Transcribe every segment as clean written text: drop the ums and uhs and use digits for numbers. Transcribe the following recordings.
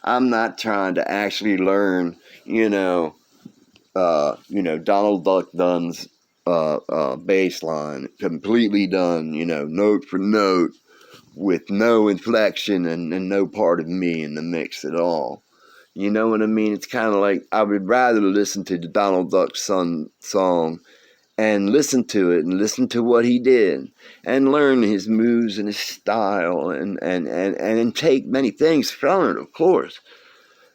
I'm not trying to actually learn, Donald Duck Dunn's bass line completely done, note for note with no inflection and no part of me in the mix at all. You know what I mean? It's kind of like I would rather listen to the Donald Duck Son song and listen to it and listen to what he did and learn his moves and his style and take many things from it, of course.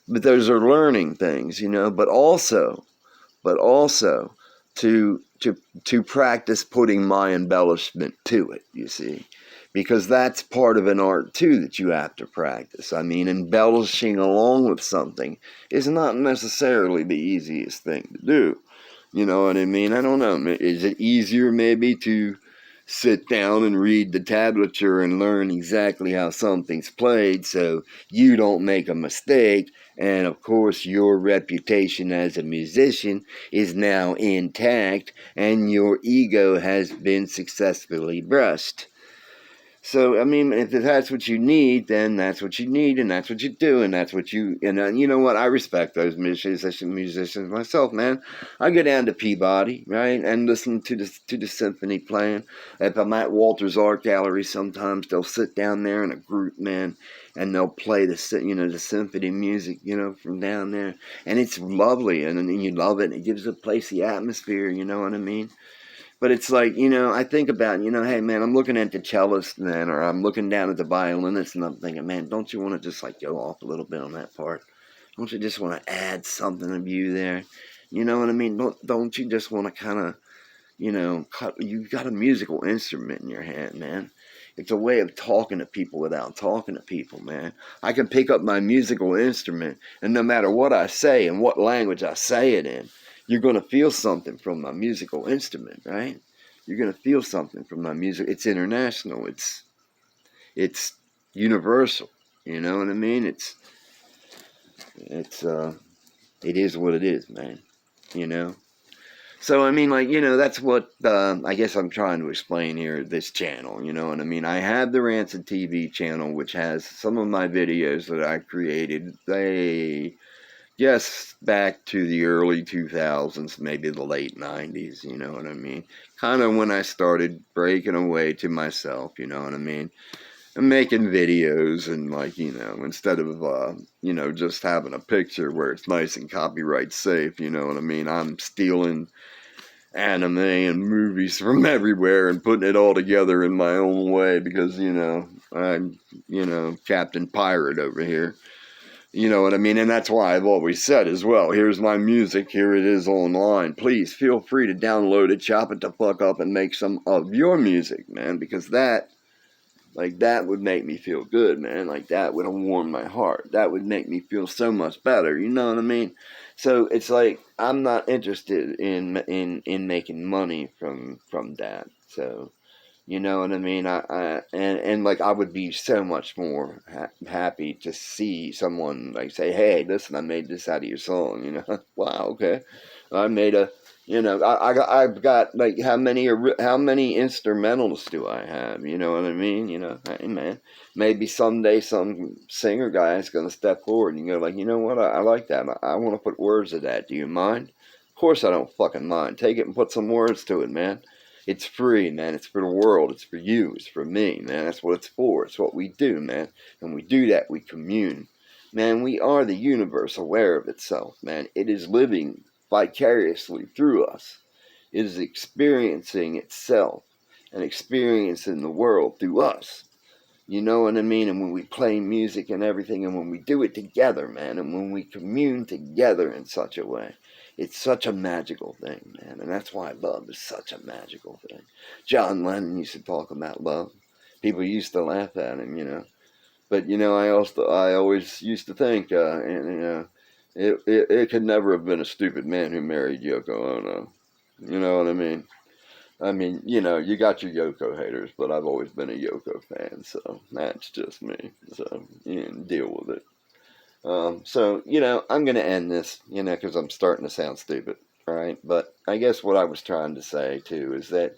But those are learning things, but also to practice putting my embellishment to it, you see. Because that's part of an art too that you have to practice. I mean, embellishing along with something is not necessarily the easiest thing to do. You know what I mean? I don't know. Is it easier maybe to sit down and read the tablature and learn exactly how something's played so you don't make a mistake? And of course, your reputation as a musician is now intact and your ego has been successfully brushed. So, I mean, if that's what you need, then that's what you need, and that's what you do, and that's what you know what, I respect those musicians myself, man. I go down to Peabody, right, and listen to the symphony playing. If I'm at Walter's Art Gallery, sometimes they'll sit down there in a group, man, and they'll play the symphony music, from down there, and it's lovely, and you love it, and it gives the place the atmosphere, you know what I mean? But it's like, I think about, hey, man, I'm looking at the cellist, man, or I'm looking down at the violinist, and I'm thinking, man, don't you want to just, like, go off a little bit on that part? Don't you just want to add something of you there? You know what I mean? Don't you just want to kind of, you've got a musical instrument in your hand, man. It's a way of talking to people without talking to people, man. I can pick up my musical instrument, and no matter what I say and what language I say it in, you're going to feel something from my musical instrument, right? You're going to feel something from my music. It's international. It's universal. You know what I mean? It is what it is, man. You know? So, I mean, like, that's what I guess I'm trying to explain here, this channel, you know what I mean? I have the Rancid TV channel, which has some of my videos that I created. Yes, back to the early 2000s, maybe the late 90s, you know what I mean? Kind of when I started breaking away to myself, you know what I mean? And making videos and, like, instead of, just having a picture where it's nice and copyright safe, you know what I mean? I'm stealing anime and movies from everywhere and putting it all together in my own way because, I'm, Captain Pirate over here. You know what I mean? And that's why I've always said as well, here's my music, here it is online. Please feel free to download it, chop it the fuck up, and make some of your music, man, because that would make me feel good, man. Like, that would warm my heart. That would make me feel so much better, you know what I mean? So it's like, I'm not interested in making money from that. So, you know what I mean? And like, I would be so much more happy to see someone like say, "Hey, listen, I made this out of your song." Wow, okay. I made a, I've got like how many instrumentals do I have? You know what I mean? Hey man, maybe someday some singer guy is gonna step forward and go like, you know what? I like that. I want to put words to that. Do you mind? Of course I don't fucking mind. Take it and put some words to it, man. It's free, man. It's for the world. It's for you. It's for me, man. That's what it's for. It's what we do, man. And we do that. We commune. Man, we are the universe aware of itself, man. It is living vicariously through us. It is experiencing itself and experiencing the world through us. You know what I mean? And when we play music and everything, and when we do it together, man, and when we commune together in such a way, it's such a magical thing, man. And that's why love is such a magical thing. John Lennon used to talk about love. People used to laugh at him. But, I always used to think, it could never have been a stupid man who married Yoko Ono. You know what I mean? You got your Yoko haters, but I've always been a Yoko fan, so that's just me. So you can deal with it. So, I'm going to end this, because I'm starting to sound stupid, right? But I guess what I was trying to say, too, is that,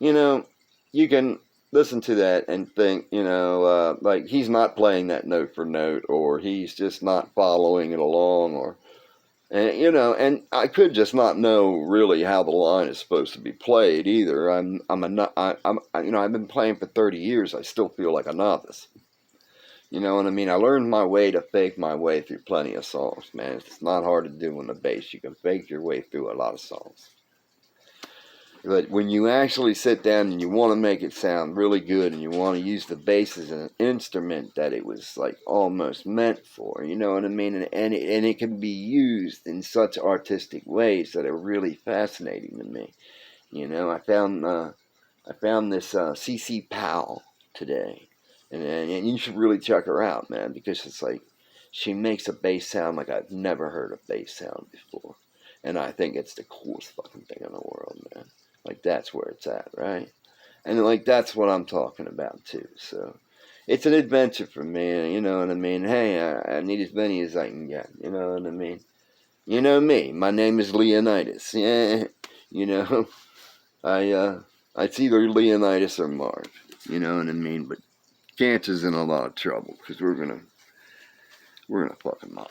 you can listen to that and think, like he's not playing that note for note, or he's just not following it along, and I could just not know really how the line is supposed to be played either. I've been playing for 30 years. I still feel like a novice. You know what I mean? I learned my way to fake my way through plenty of songs, man. It's not hard to do on the bass. You can fake your way through a lot of songs. But when you actually sit down and you want to make it sound really good, and you want to use the bass as an instrument that it was like almost meant for, you know what I mean? And it can be used in such artistic ways that are really fascinating to me. I found this CC Powell today, and you should really check her out, man, because it's like she makes a bass sound like I've never heard a bass sound before, and I think it's the coolest fucking thing in the world, man. Like, that's where it's at, right? And, like, that's what I'm talking about, too. So, it's an adventure for me, you know what I mean? Hey, I need as many as I can get, you know what I mean? You know me, my name is Leonidas, yeah, you know? It's either Leonidas or Marv, you know what I mean? But Cancer's in a lot of trouble, because we're gonna fuck him up.